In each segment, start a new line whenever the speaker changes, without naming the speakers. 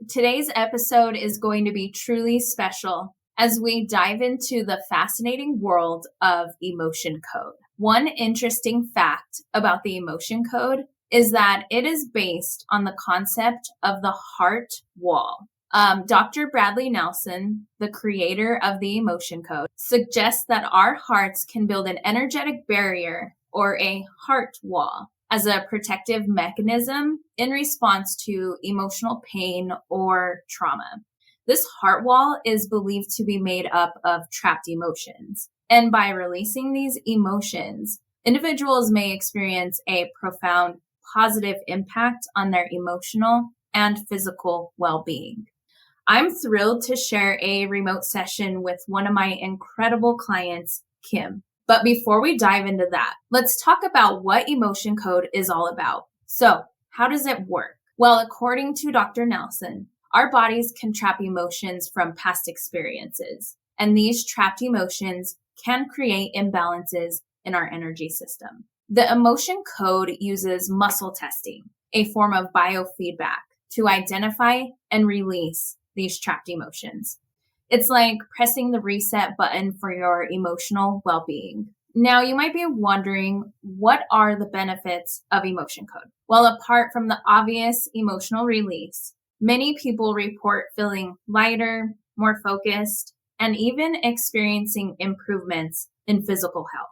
Today's episode is going to be truly special as we dive into the fascinating world of emotion code. One interesting fact about the emotion code is that it is based on the concept of the heart wall. Dr. Bradley Nelson, the creator of the emotion code, suggests that our hearts can build an energetic barrier or a heart wall as a protective mechanism in response to emotional pain or trauma. This heart wall is believed to be made up of trapped emotions. And by releasing these emotions, individuals may experience a profound positive impact on their emotional and physical well-being. I'm thrilled to share a remote session with one of my incredible clients, Kim. But before we dive into that, let's talk about what emotion code is all about. So, how does it work? Well, according to Dr. Nelson, our bodies can trap emotions from past experiences, and these trapped emotions can create imbalances in our energy system. The emotion code uses muscle testing, a form of biofeedback, to identify and release these trapped emotions. It's like pressing the reset button for your emotional well-being. Now, you might be wondering, what are the benefits of emotion code? Well, apart from the obvious emotional release, many people report feeling lighter, more focused, and even experiencing improvements in physical health.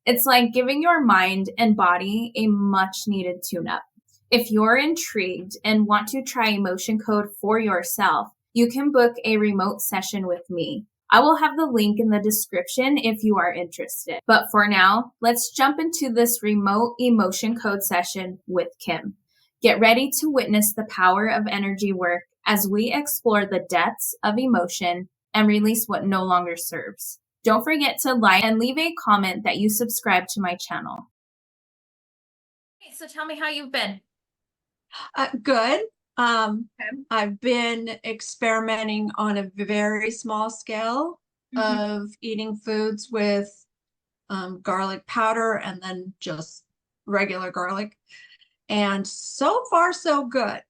It's like giving your mind and body a much-needed tune-up. If you're intrigued and want to try emotion code for yourself, you can book a remote session with me. I will have the link in the description if you are interested. But for now, let's jump into this remote emotion code session with Kim. Get ready to witness the power of energy work as we explore the depths of emotion and release what no longer serves. Don't forget to like and leave a comment that you subscribe to my channel. Okay, so tell me how you've been.
Good.
Okay.
I've been experimenting on a very small scale of eating foods with garlic powder and then just regular garlic. And so far, so good.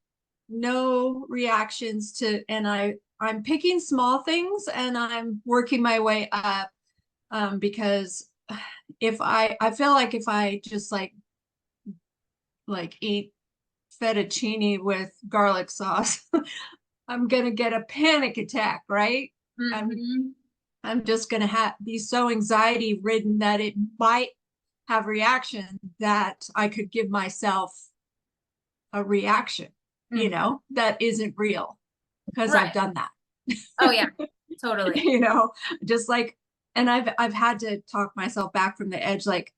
No reactions to, and I'm picking small things and I'm working my way up because if I feel like if I just like eat fettuccine with garlic sauce, I'm gonna get a panic attack, right?
Mm-hmm.
I'm just gonna be so anxiety ridden that it might have reaction that I could give myself a reaction,
Mm-hmm.
that isn't real because I've
Right.
done that.
Oh, yeah, totally.
you know, just like, and I've had to talk myself back from the edge, like,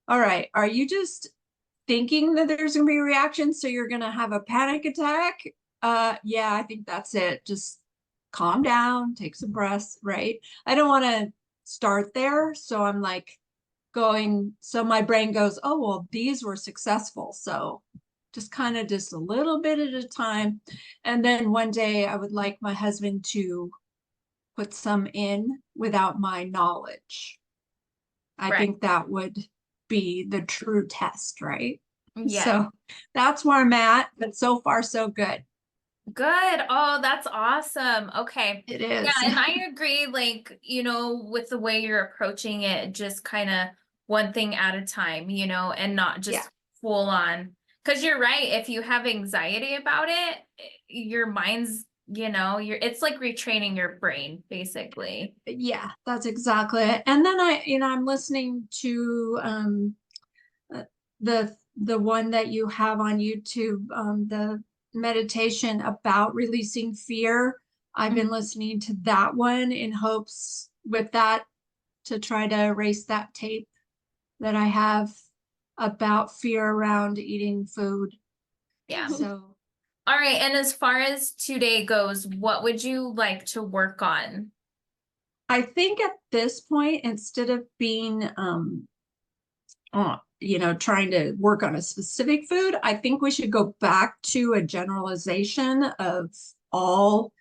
all right, are you just thinking that there's going to be a reaction, so you're going to have a panic attack? Yeah, I think that's it. Just calm down, take some breaths, right? I don't want to start there, so I'm like going, so my brain goes, oh, well, these were successful, so just a little bit at a time. And then one day I would like my husband to put some in without my knowledge. I
Right.
think that would be the true test, right?
Yeah.
So that's where I'm at, but so far so good.
Good. Oh, that's awesome. Okay.
It
Yeah,
is.
and I agree, like, with the way you're approaching it, just kind of one thing at a time, and not
Yeah.
just full on. Because you're right, if you have anxiety about it, your mind's, it's like retraining your brain, basically.
Yeah, that's exactly it. And then I'm listening to uh, the one that you have on YouTube, the meditation about releasing fear. I've been
Mhm.
listening to that one in hopes with that to try to erase that tape that I have about fear around eating food.
Yeah.
So
All right. And as far as today goes, what would you like to work on?
I think at this point, instead of being trying to work on a specific food, I think we should go back to a generalization of all,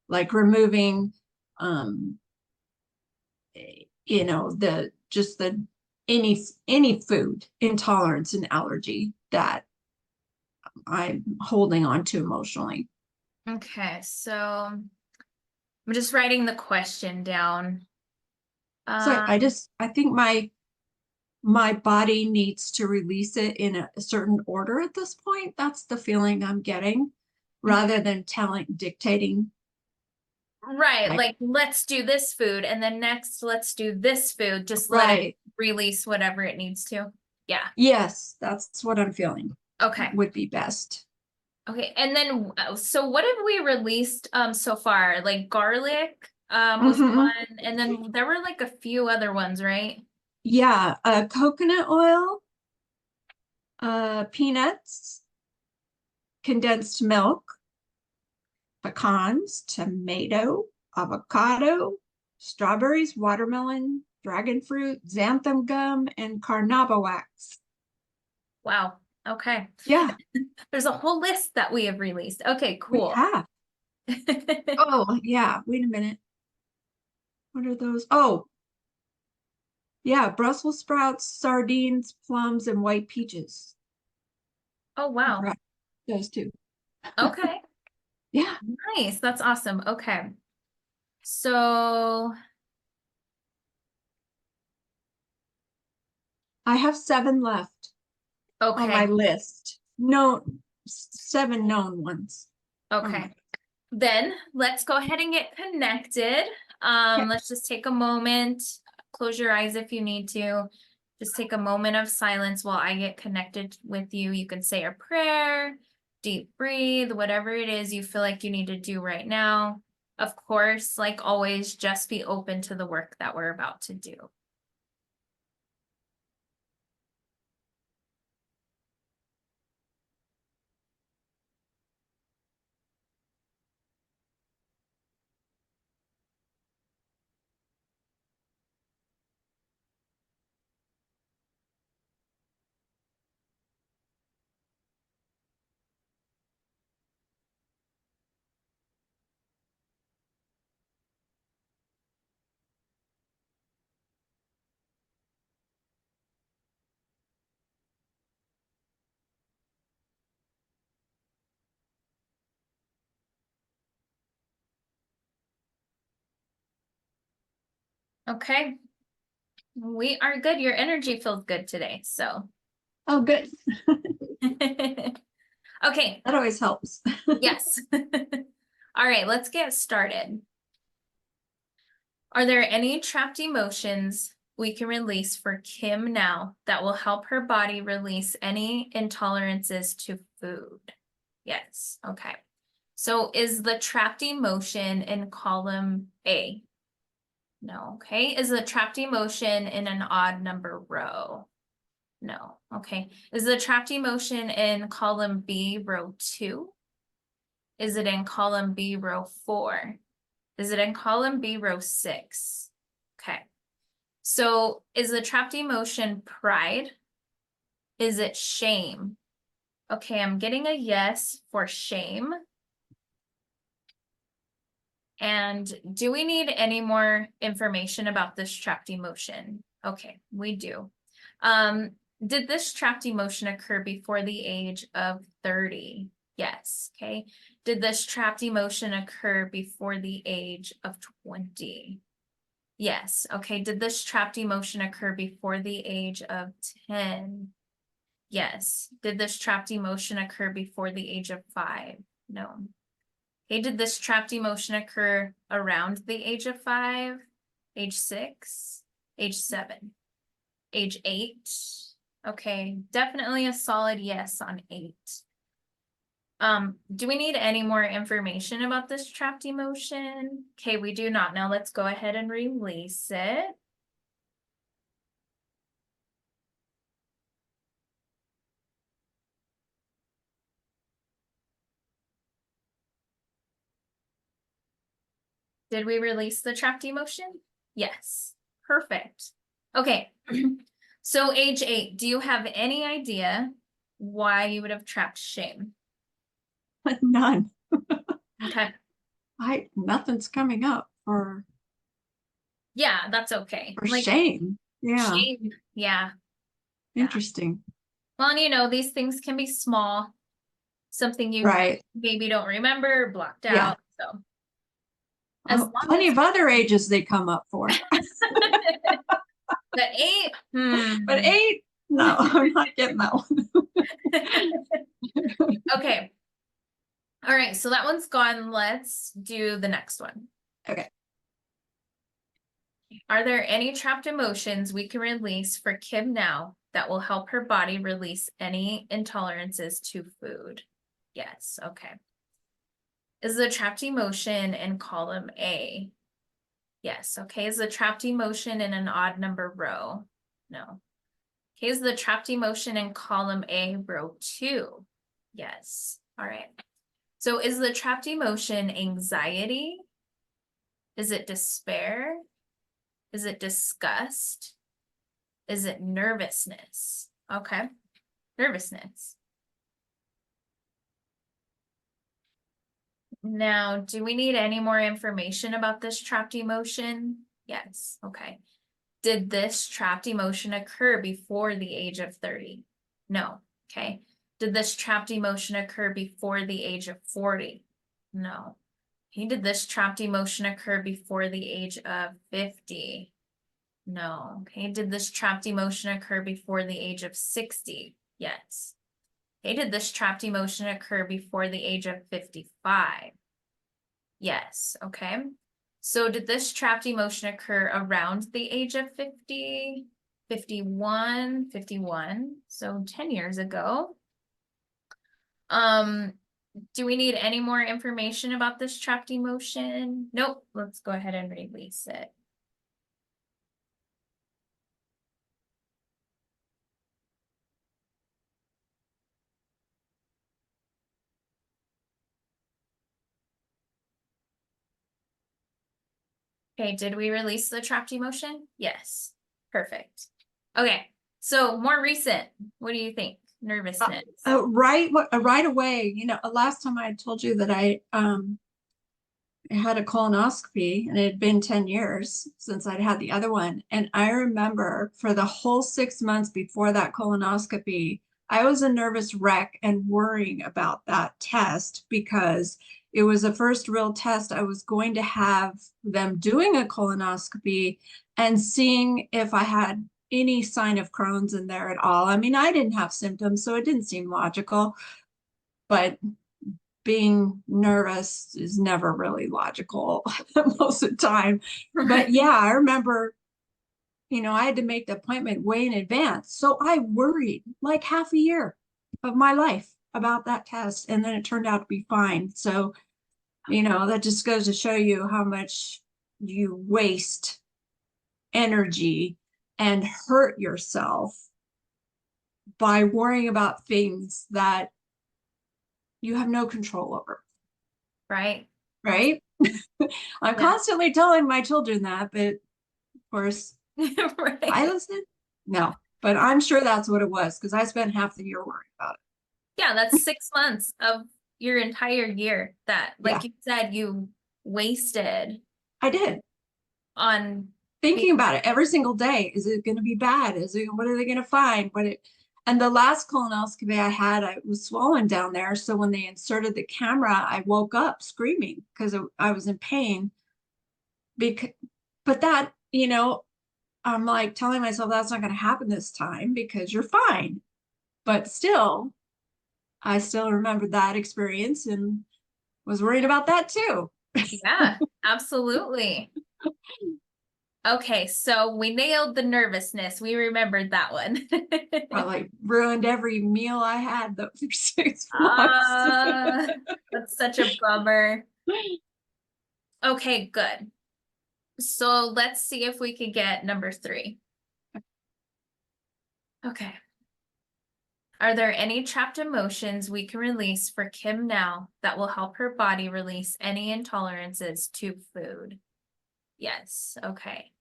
like removing um the just the any food intolerance and allergy that I'm holding on to emotionally.
Okay, so I'm just writing the question down.
So
Um,
I think my body needs to release it in a certain order at this point. That's the feeling I'm getting, rather than dictating.
right,
Like,
like let's do this food and then next let's do this food. Just let it
right.
release whatever it needs to. Yeah.
Yes, that's what I'm feeling
Okay.
would be best.
Okay. And then so what have we released so far? Like garlic was
Hmm.
one, and then there were like a few other ones, right?
Yeah, coconut oil, peanuts, condensed milk, pecans, tomato, avocado, strawberries, watermelon, dragon fruit, xanthan gum, and carnauba wax.
Wow. Okay.
Yeah,
There's a whole list that we have released. Okay,
we
cool.
have. Oh, yeah. Wait a minute. What are those? Oh, yeah. Brussels sprouts, sardines, plums, and white peaches.
Oh,
I
wow.
forgot those two.
Okay.
Yeah,
Nice. That's awesome. Okay. So,
I have 7 left on my
okay.
list. No, 7 known ones. On my
Okay. Then let's go ahead and get connected.
okay.
Let's just take a moment. Close your eyes if you need to. Just take a moment of silence while I get connected with you. You can say a prayer, deep breathe, whatever it is you feel like you need to do right now. Of course, like always, just be open to the work that we're about to do. Okay, we are good. Your energy feels good today. So,
Oh, good.
okay,
That always helps.
yes. All right, let's get started. Are there any trapped emotions we can release for Kim now that will help her body release any intolerances to food? Yes. Okay. So is the trapped emotion in column A? No. Okay. Is the trapped emotion in an odd number row? No. Okay. Is the trapped emotion in column B, row 2? Is it in column B, row 4? Is it in column B, row 6? Okay. So is the trapped emotion pride? Is it shame? Okay, I'm getting a yes for shame. And do we need any more information about this trapped emotion? Okay, we do. Did this trapped emotion occur before the age of 30? Yes, okay. Did this trapped emotion occur before the age of 20? Yes, okay. Did this trapped emotion occur before the age of 10? Yes. Did this trapped emotion occur before the age of 5? No. Okay, did this trapped emotion occur around the age of 5? Age 6? Age 7? Age 8? Okay, definitely a solid yes on 8. Do we need any more information about this trapped emotion? Okay, we do not. Now let's go ahead and release it. Did we release the trapped emotion? Yes. Perfect. Okay. So age 8, do you have any idea why you would have trapped shame?
None.
Okay.
Nothing's coming up
Yeah, that's okay.
for
Like
shame. Yeah,
shame. Yeah. Yeah.
interesting.
Well, and these things can be small. something you
Right.
maybe don't remember, blocked
Yeah.
out. So as long
Plenty
as
of other ages they come up for.
the 8,
But 8, no, I'm not getting that one.
Okay. All right, so that one's gone. Let's do the next one.
Okay.
Are there any trapped emotions we can release for Kim now that will help her body release any intolerances to food? Yes, okay. Is the trapped emotion in column A? Yes, okay. Is the trapped emotion in an odd number row? No. Okay, is the trapped emotion in column A, row 2? Yes, all right. So is the trapped emotion anxiety? Is it despair? Is it disgust? Is it nervousness? Okay, nervousness. Now, do we need any more information about this trapped emotion? Yes, okay. Did this trapped emotion occur before the age of 30? No, okay. Did this trapped emotion occur before the age of 40? No. Okay, did this trapped emotion occur before the age of 50? No. Okay, did this trapped emotion occur before the age of 60? Yes. Okay, did this trapped emotion occur before the age of 55? Yes, okay. So did this trapped emotion occur around the age of 50, 51, 51, so 10 years ago? Do we need any more information about this trapped emotion? Nope, let's go ahead and release it. Okay, did we release the trapped emotion? Yes, perfect. Okay, so more recent, what do you think? Nervousness.
Right away, last time I had told you that I had a colonoscopy, and it had been 10 years since I'd had the other one. And I remember for the whole 6 months before that colonoscopy, I was a nervous wreck and worrying about that test because it was the first real test I was going to have them doing a colonoscopy and seeing if I had any sign of Crohn's in there at all. I mean, I didn't have symptoms, so it didn't seem logical, but being nervous is never really logical most of the time. But yeah, I remember, I had to make the appointment way in advance. So I worried like half a year of my life about that test. And then it turned out to be fine. So, that just goes to show you how much you waste energy and hurt yourself by worrying about things that you have no control over.
Right.
Right? I'm
Yeah.
constantly telling my children that, but of course,
Right.
I listen. No, but I'm sure that's what it was because I spent half the year worrying about it.
Yeah, that's 6 months of your entire year that, like
Yeah,
you said, you wasted
I did.
on
Thinking
being,
about it every single day. Is it going to be bad? What are they going to find? And the last colonoscopy I had, I was swollen down there. So when they inserted the camera, I woke up screaming because I was in pain. Because, but that, I'm like telling myself that's not going to happen this time because you're fine. But still, I still remembered that experience and was worried about that too.
yeah, absolutely. Okay, so we nailed the nervousness. We remembered that one.
Probably ruined every meal I had for 6 months.
Ah, that's such a bummer. Okay, good. So let's see if we could get number 3. Okay. Are there any trapped emotions we can release for Kim now that will help her body release any intolerances to food? Yes. Okay.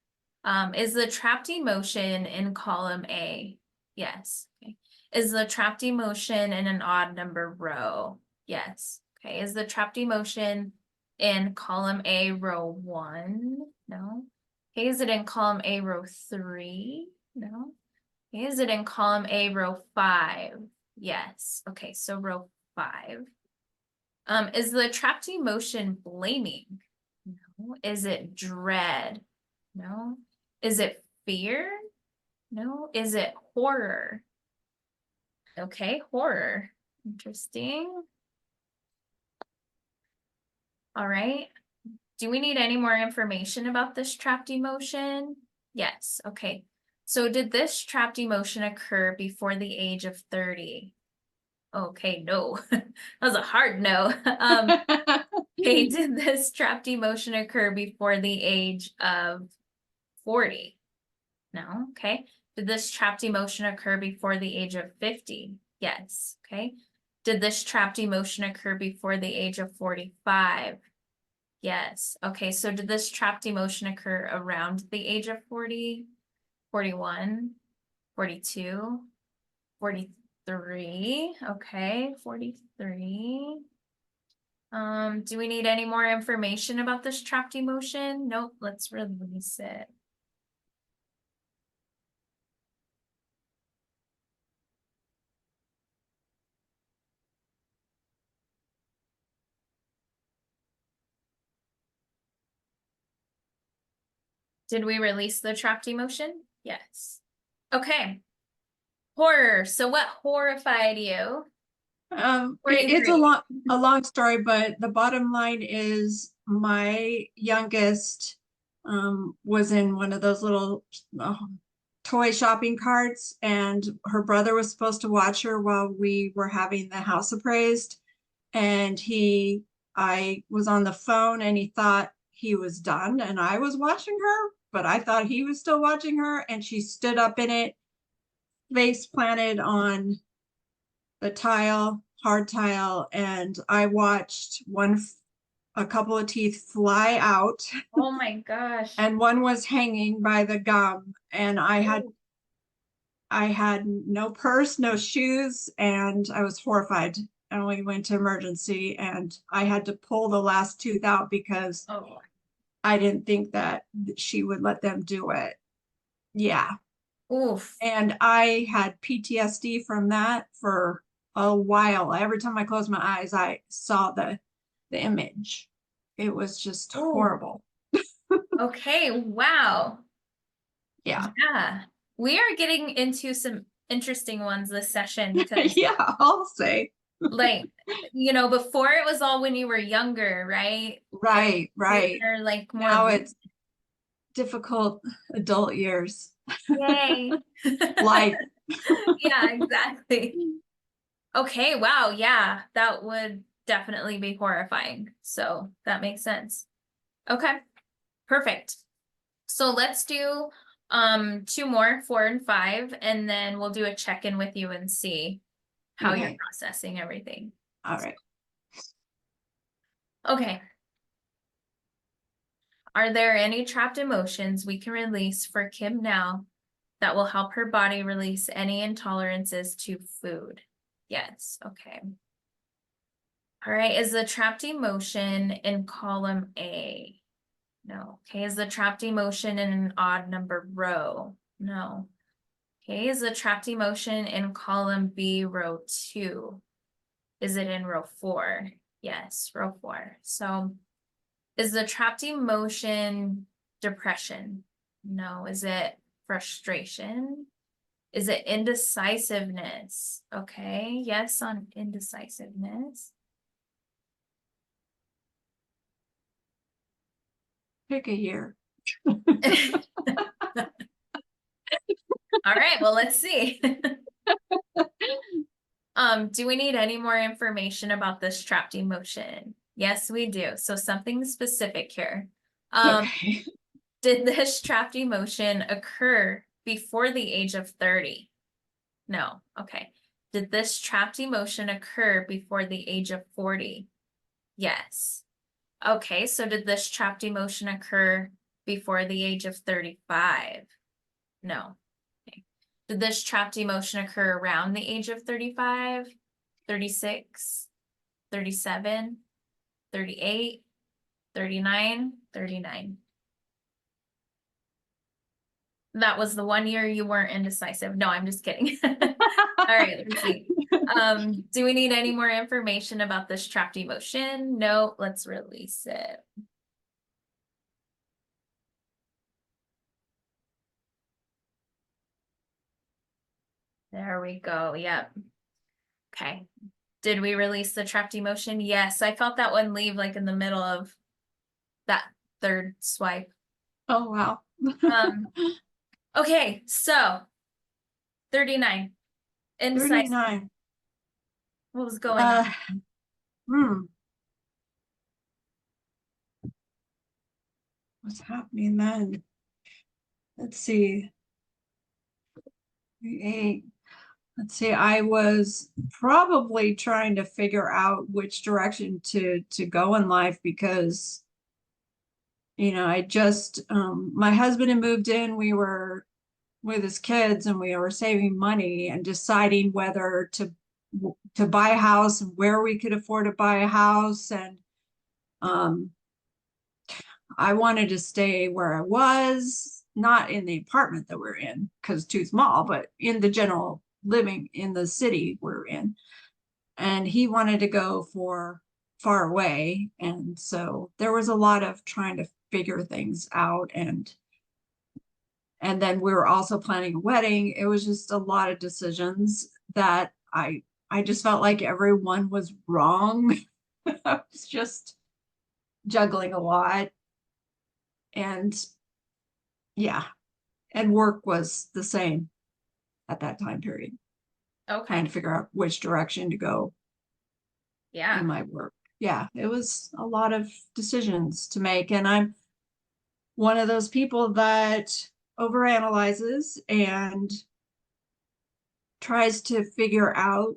Is the trapped emotion in column A? Yes. Okay. Is the trapped emotion in an odd number row? Yes. Okay. Is the trapped emotion in column A, row 1? No. Okay. Is it in column A, row 3? No. Okay. Is it in column A, row 5? Yes. Okay. So row 45. Is the trapped emotion blaming? No. Is it dread? No. Is it fear? No. Is it horror? Okay, horror. Interesting. All right. Do we need any more information about this trapped emotion? Yes. Okay. So did this trapped emotion occur before the age of 30? Okay, no. That was a hard no. Okay, did this trapped emotion occur before the age of 40? No. Okay. Did this trapped emotion occur before the age of 50? Yes. Okay. Did this trapped emotion occur before the age of 45? Yes. Okay, so did this trapped emotion occur around the age of 40, 41, 42, 43? Okay, 43. Do we need any more information about this trapped emotion? Nope, let's release it. Did we release the trapped emotion? Yes. Okay. Horror. So what horrified you?
It's
43.
a long story, but the bottom line is my youngest was in one of those little toy shopping carts, and her brother was supposed to watch her while we were having the house appraised. And I was on the phone and he thought he was done and I was watching her, but I thought he was still watching her, and she stood up in it, face planted on the tile, hard tile, and I watched a couple of teeth fly out
Oh my gosh.
and one was hanging by the gum, and
Oh.
I had no purse, no shoes, and I was horrified. And we went to emergency and I had to pull the last tooth out because
Oh.
I didn't think that she would let them do it. Yeah.
Oof.
And I had PTSD from that for a while. Every time I closed my eyes, I saw the image. It was just
Oh.
horrible.
Okay, wow.
Yeah.
Yeah. We are getting into some interesting ones this session because
Yeah, I'll say.
like, before it was all when you were younger, right? And
Right,
these
right.
are like more
Now it's difficult adult years.
yay.
Life.
Yeah, exactly. Okay, wow, yeah, that would definitely be horrifying. So that makes sense. Okay, perfect. So let's do two more, 4 and 5, and then we'll do a check-in with you and see how you're
Okay.
processing everything.
All right.
Okay. Are there any trapped emotions we can release for Kim now that will help her body release any intolerances to food? Yes. Okay. All right. Is the trapped emotion in column A? No. Okay. Is the trapped emotion in an odd number row? No. Okay. Is the trapped emotion in column B, row 2? Is it in row 4? Yes, row 4. So is the trapped emotion depression? No. Is it frustration? Is it indecisiveness? Okay. Yes on indecisiveness.
Pick a year.
All right, well, let's see. Do we need any more information about this trapped emotion? Yes, we do. So something specific here.
Okay.
Did this trapped emotion occur before the age of 30? No. Okay. Did this trapped emotion occur before the age of 40? Yes. Okay, so did this trapped emotion occur before the age of 35? No. Okay. Did this trapped emotion occur around the age of 35, 36, 37, 38, 39, 39? That was the 1 year you weren't indecisive. No, I'm just kidding. All right, let's see. Do we need any more information about this trapped emotion? No, let's release it. There we go. Yep. Okay. Did we release the trapped emotion? Yes. I felt that one leave like in the middle of that third swipe.
Oh, wow.
Okay. So 39. Insight.
39.
What was going on?
Hmm. What's happening then? Let's see. 8. Let's see. I was probably trying to figure out which direction to go in life because, I just my husband had moved in. We were with his kids and we were saving money and deciding whether to buy a house and where we could afford to buy a house. And um I wanted to stay where I was, not in the apartment that we're in because too small, but in the general living in the city we're in. And he wanted to go for far away. And so there was a lot of trying to figure things out. And then we were also planning a wedding. It was just a lot of decisions that I just felt like everyone was wrong. I was just juggling a lot. And yeah, and work was the same at that time period, trying
Okay.
to figure out which direction to go in
Yeah.
my work. Yeah, it was a lot of decisions to make. And I'm one of those people that overanalyzes and tries to figure out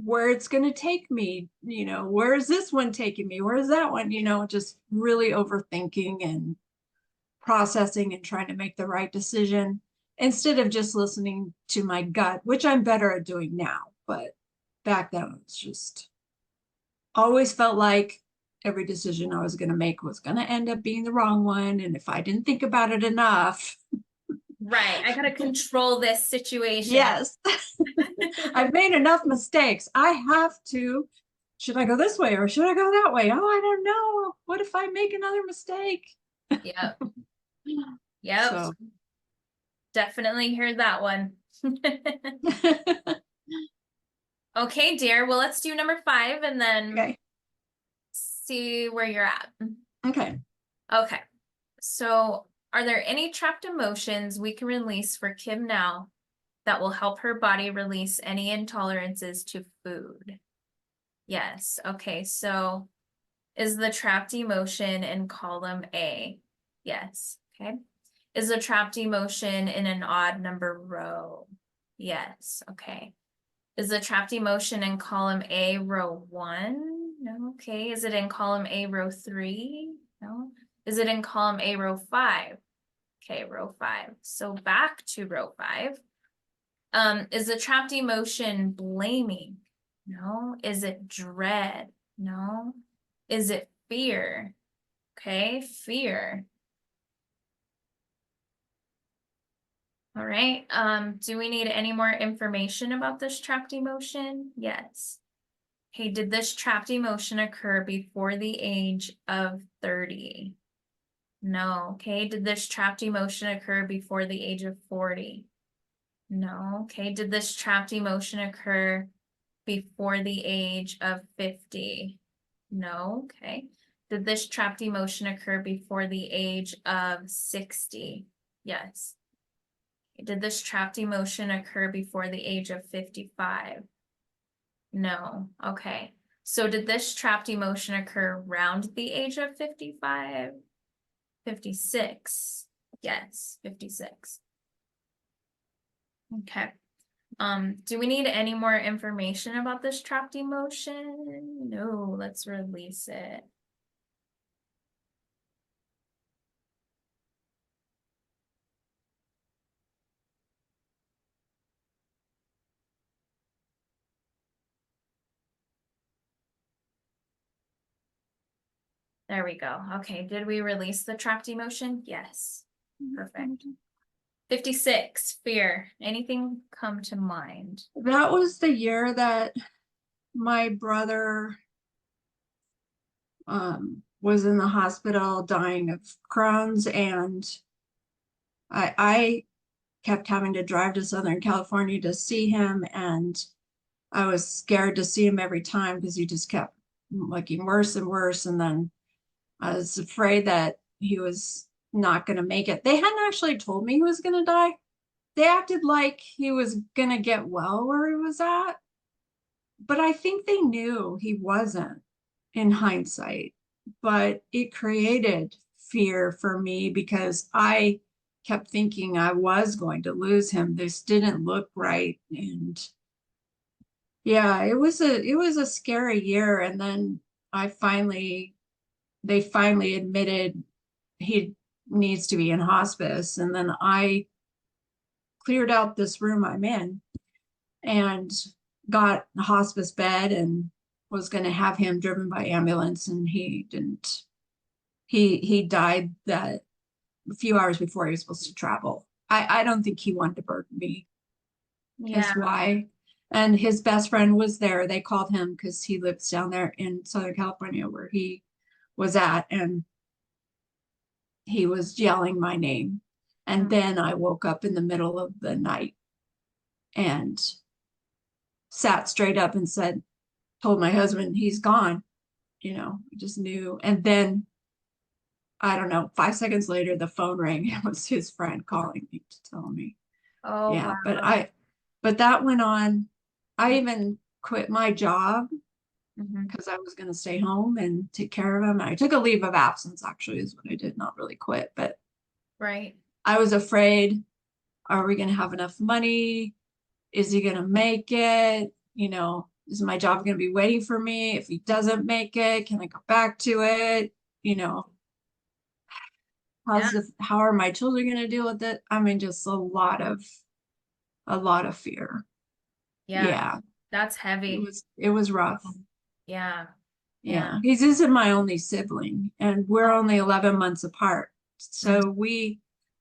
where it's going to take me. Where is this one taking me? Where is that one? Just really overthinking and processing and trying to make the right decision instead of just listening to my gut, which I'm better at doing now. But back then, it's just always felt like every decision I was going to make was going to end up being the wrong one. And if I didn't think about it enough,
Right. I gotta control this situation.
yes, I've made enough mistakes. I have to. Should I go this way or should I go that way? Oh, I don't know. What if I make another mistake?
Yep. Yep.
So,
Definitely heard that one. Okay, dear. Well, let's do number 5 and then
okay.
see where you're at.
Okay.
Okay. So, are there any trapped emotions we can release for Kim now that will help her body release any intolerances to food? Yes. Okay. So, is the trapped emotion in column A? Yes. Okay. Is the trapped emotion in an odd number row? Yes. Okay. Is the trapped emotion in column A, row 1? No. Okay. Is it in column A, row 3? No. Is it in column A, row 5? Okay, row 5. So back to row 5. Is the trapped emotion blaming? No. Is it dread? No. Is it fear? Okay, fear. All right. Do we need any more information about this trapped emotion? Yes. Hey, did this trapped emotion occur before the age of 30? No. Okay. Did this trapped emotion occur before the age of 40? No. Okay. Did this trapped emotion occur before the age of 50? No. Okay. Did this trapped emotion occur before the age of 60? Yes. Did this trapped emotion occur before the age of 55? No. Okay. So did this trapped emotion occur around the age of 55? 56. Yes, 56. Okay. Do we need any more information about this trapped emotion? No, let's release it. There we go. Okay, did we release the trapped emotion? Yes. Perfect. 56, fear. Anything come to mind?
That was the year that my brother was in the hospital dying of Crohn's, and I kept having to drive to Southern California to see him, and I was scared to see him every time because he just kept looking worse and worse. And then I was afraid that he was not going to make it. They hadn't actually told me he was going to die. They acted like he was going to get well where he was at. But I think they knew he wasn't in hindsight. But it created fear for me because I kept thinking I was going to lose him. This didn't look right. And yeah, it was a scary year. And then they finally admitted he needs to be in hospice. And then I cleared out this room I'm in and got a hospice bed and was going to have him driven by ambulance, and he didn't. He died that a few hours before he was supposed to travel. I don't think he wanted to burden me, is
Yeah.
why. And his best friend was there. They called him because he lives down there in Southern California where he was at, and he was yelling my name. And then I woke up in the middle of the night and sat straight up and told my husband he's gone. I just knew. And then I don't know, 5 seconds later, the phone rang. It was his friend calling me to tell me.
Oh,
Yeah,
wow.
but that went on. I even quit my job
Mhm.
because I was going to stay home and take care of him. I took a leave of absence, actually, is what I did, not really quit, but
Right.
I was afraid, are we going to have enough money? Is he going to make it? Is my job going to be waiting for me? If he doesn't make it, can I go back to it? You know,
Yeah.
how are my children going to deal with it? I mean, just a lot of fear.
Yeah.
Yeah,
That's
it
heavy.
was it was rough.
Yeah. Yeah.
Yeah, he's isn't my only sibling, and we're
Oh,
only 11 months apart.
mhm.
So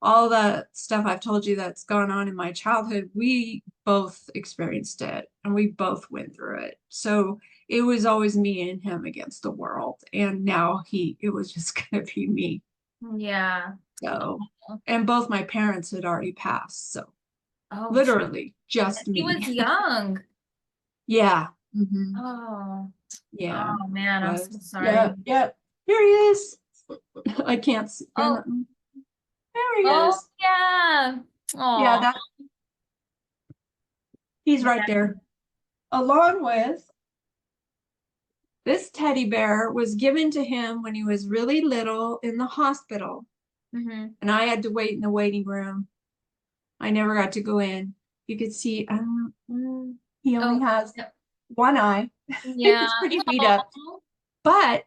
all the stuff I've told you that's gone on in my childhood, we both experienced it, and we both went through it. So it was always me and him against the world, and now it was just gonna be me.
Yeah.
So, and both my parents had already passed, so
Oh,
literally just
he
me.
was young.
Yeah. Hmm.
Oh,
Yeah.
oh man, I'm so
Was.
sorry.
Yeah. Yeah. Here he is. I can't see.
Oh,
There he
oh
is.
yeah.
Yeah,
Oh,
he's right
yeah.
there. Along with this teddy bear was given to him when he was really little in the hospital.
Hmm.
And I had to wait in the waiting room. I never got to go in. You could see, he only
Oh,
has
yeah.
one eye.
Yeah.
He's pretty beat up.
Oh,
But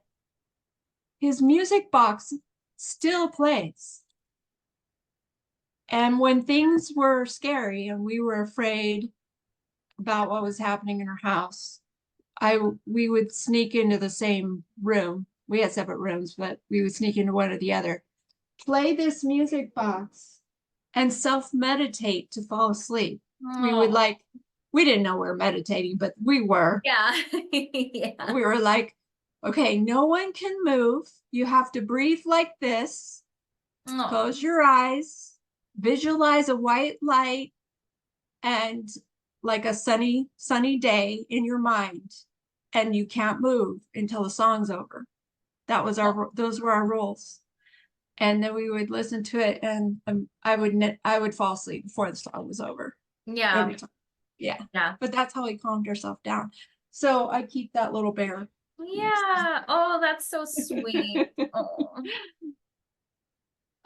his music box still plays. And when things were scary and we were afraid about what was happening in our house, we would sneak into the same room. We had separate rooms, but we would sneak into one or the other, play this music box, and self-meditate to fall asleep. We would
oh,
we didn't know we were meditating, but we were.
yeah. Yeah.
We were like, okay, no one can move. You have to breathe like this.
Oh,
Close your eyes, visualize a white light and like a sunny day in your mind, and you can't move until the song's over. Those were our rules. And then we would listen to it, and I would fall asleep before the song was over
yeah.
every time. Yeah,
Yeah.
but that's how he calmed herself down. So I keep that little bear next to
Yeah. Oh, that's so sweet.
him.
Oh.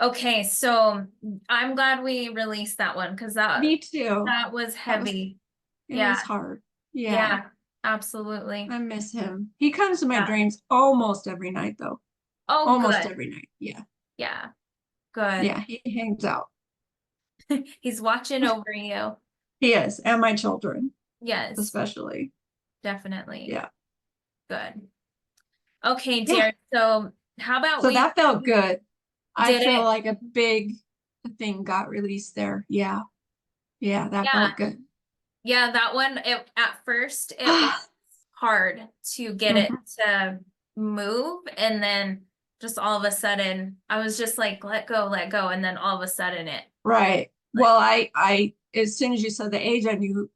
Okay, so I'm glad we released that one because that
Me too.
that was
That was
heavy.
it
Yeah,
was hard. Yeah,
yeah, absolutely.
I miss him. He comes to my
Yeah.
dreams almost every night, though.
Oh,
Almost
good.
every night. Yeah.
Yeah, good.
Yeah, he hangs out.
He's watching over you.
He is, and my children,
Yes,
especially.
definitely.
Yeah.
Good. Okay,
Yeah.
dear. So how about
So
we
that felt good. I
did
feel
it?
like a big thing got released there. Yeah. Yeah, that
Yeah.
felt good.
Yeah, that one, at first it was hard to get it
Mhm.
to move, and then just all of a sudden I was just like, let go, and then all of a sudden it
Right.
like,
Well, as soon as you said the age, I knew.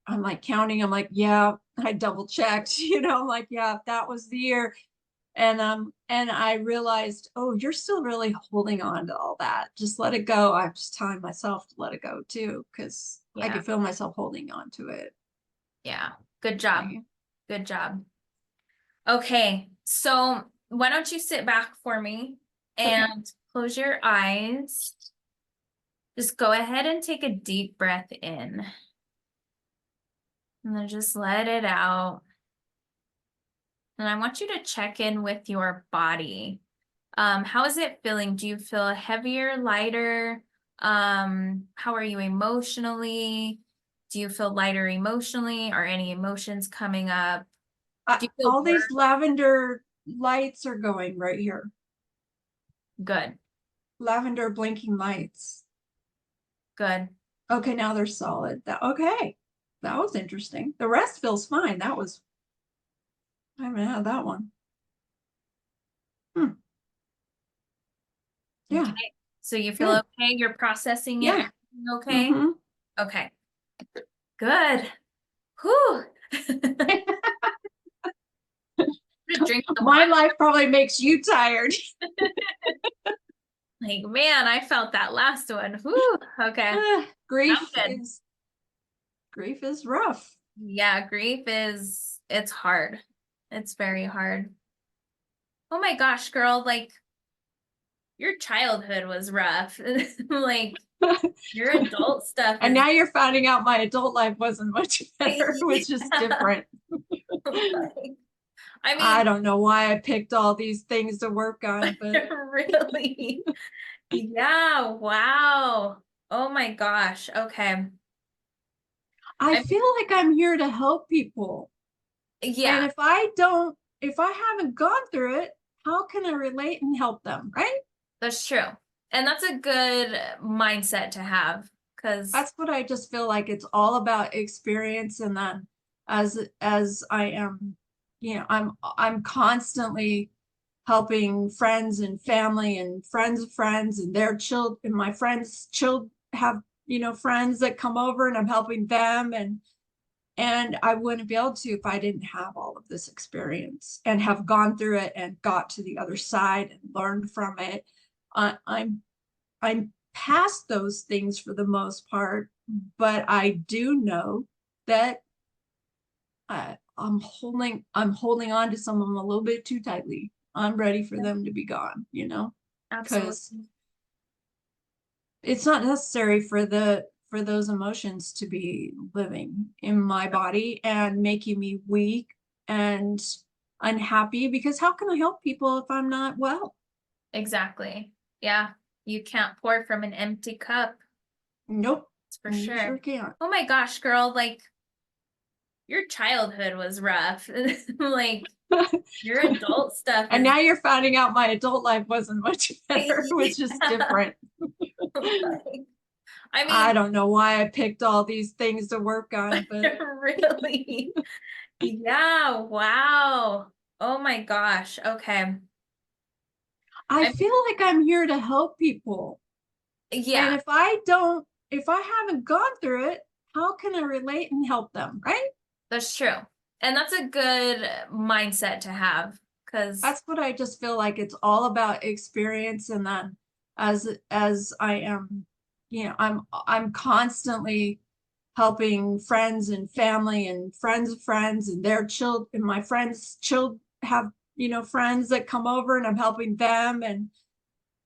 I'm like counting. I'm like, yeah, I double checked, I'm like, yeah, that was the year. And I realized, oh, you're still really holding on to all that. Just let it go. I'm just telling myself to let it go too, because I
yeah,
could feel myself holding on to it.
yeah. Good job.
Okay.
Good job. Okay, so why don't you sit back for me
Okay.
and close your eyes. Just go ahead and take a deep breath in. And then just let it out. And I want you to check in with your body. How is it feeling? Do you feel heavier, lighter? How are you emotionally? Do you feel lighter emotionally? Are any emotions coming up? Do you feel
All these
worse?
lavender lights are going right here.
Good,
Lavender blinking lights.
good.
Okay, now they're solid. Okay. That was interesting. The rest feels fine. I haven't had that one. Hmm. Yeah.
Okay. So you feel
Good.
okay? You're processing it.
Yeah.
Everything okay?
Mm-hmm.
Okay. Good. Whew. Drink some
My
water.
life probably makes you tired.
Like, man, I felt that last one. Whew. Okay. I'm
Grief
good.
is grief is rough.
Yeah, it's hard. It's very hard. Oh my gosh, girl, like your childhood was rough. Like your adult stuff
And
is
now you're finding out my adult life wasn't much better, which is
yeah.
different.
Like, I
I
mean,
don't know why I picked all these things to work on, but
really. Yeah, wow. Oh my gosh. Okay.
I
I
feel like I'm here to help people. And
yeah,
if I haven't gone through it, how can I relate and help them, right?
that's true. And that's a good mindset to have because
That's what I just feel like it's all about experience. And then as I am, I'm constantly helping friends and family and friends of friends and their children, and my friends children have, friends that come over, and I'm helping them. And I wouldn't be able to if I didn't have all of this experience and have gone through it and got to the other side and learned from it. I, I'm I'm past those things for the most part, but I do know that I'm holding on to some of them a little bit too tightly. I'm ready for them to be gone, because
absolutely.
it's not necessary for those emotions to be living in my body and making me weak and unhappy, because how can I help people if I'm not well?
Exactly. Yeah. You can't pour from an empty cup.
Nope.
That's for
You sure
sure.
can't.
Oh my gosh, girl, like your childhood was rough. Like your adult stuff
And
is
now you're finding out my adult life wasn't much better, which is
yeah.
different.
Like, I
I
mean,
don't know why I picked all these things to work on, but
really. Yeah, wow. Oh my gosh. Okay.
I
I
feel like I'm here to help people. And
yeah,
if I haven't gone through it, how can I relate and help them, right?
that's true. And that's a good mindset to have because
That's what I just feel like it's all about experience. And then as I am, I'm constantly helping friends and family and friends of friends and their children, and my friends children have, friends that come over, and I'm helping them.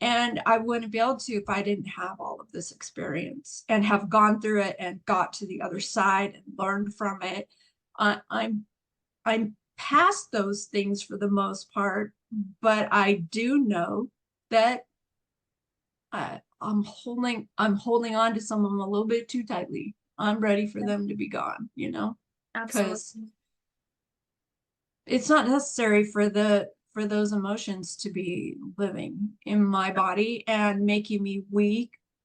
And I wouldn't be able to if I didn't have all of this experience and have gone through it and got to the other side and learned from it. I, I'm I'm past those things for the most part, but I do know that I'm holding on to some of them a little bit too tightly. I'm ready for them to be gone, because
absolutely.
it's not necessary for those emotions to be living in my body and making me weak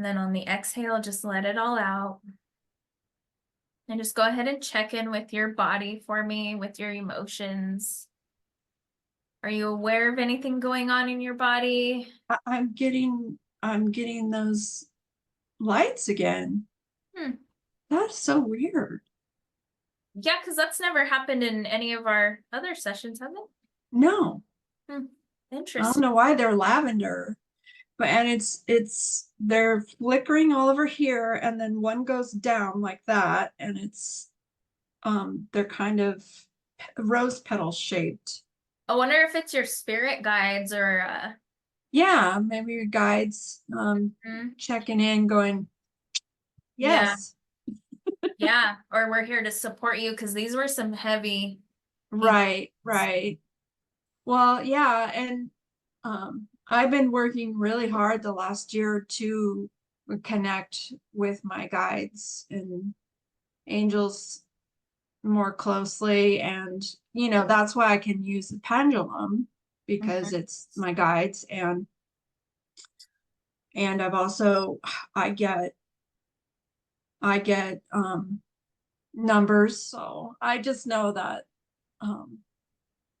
And then on the exhale, just let it all out. And just go ahead and check in with your body for me, with your emotions. Are you aware of anything going on in your body?
I'm getting those lights again.
Hmm.
That's so weird.
Yeah, because that's never happened in any of our other sessions, has it?
No,
Hmm.
I don't
Interesting.
know why they're lavender, but and it's they're flickering all over here, and then one goes down like that, and it's they're kind of rose petal shaped.
I wonder if it's your spirit guides or
Yeah, maybe your guides
hmm,
checking in, going,
yeah,
yes,
yeah, or we're here to support you because these were some heavy
right, right. Well, yeah, and I've been working really hard the last year to connect with my guides and angels more closely. And, that's why I can use the pendulum because
Mhm.
it's my guides. And I've also, I get, numbers. So I just know that,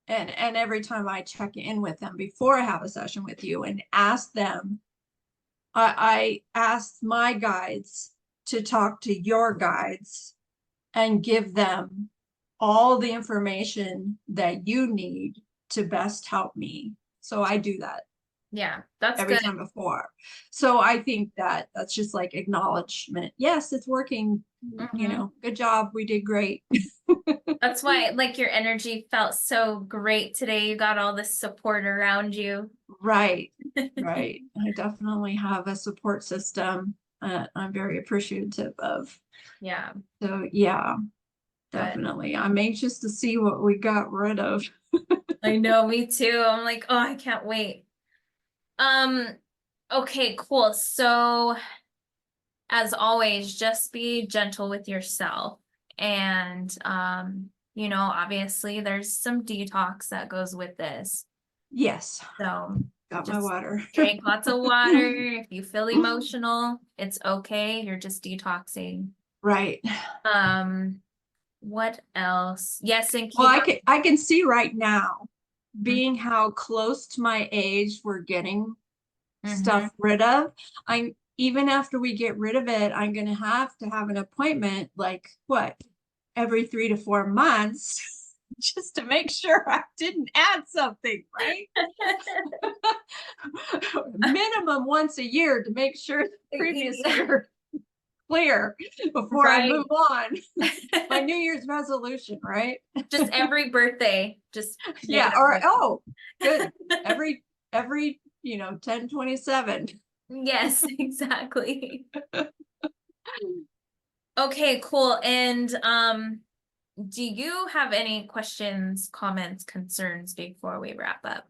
and every time I check in with them before I have a session with you and ask them, I asked my guides to talk to your guides and give them all the information that you need to best help me. So I do that
Yeah, that's
every
good.
time before. So I think that that's just like acknowledgement. Yes, it's working.
Hmm.
Good job. We did great.
That's why, like, your energy felt so great today. You got all this support around you.
Right. Right. I definitely have a support system I'm very appreciative of.
Yeah,
So yeah,
good.
definitely. I'm anxious to see what we got rid of.
I know, me too. I'm like, oh, I can't wait. Um, okay, cool. So, as always, just be gentle with yourself. And, obviously there's some detox that goes with this.
Yes,
So
got my
just
water.
drink lots of water. If you feel emotional, it's okay. You're just detoxing.
Right.
Um, what else? Yes, and
Well,
keep
I can see right now,
up.
being how close to my age we're getting
Mm-hmm.
stuff rid of. I'm even after we get rid of it, I'm gonna have to have an appointment like what, every 3 to 4 months, just to make sure I didn't add something, right? Minimum once a year to make sure the previous year clear before I
Right.
move on. My New Year's resolution, right?
Just every birthday, just make
Yeah,
it a
or
point.
good. Every 10/27.
Yes, exactly. Okay, cool. And do you have any questions, comments, concerns before we wrap up?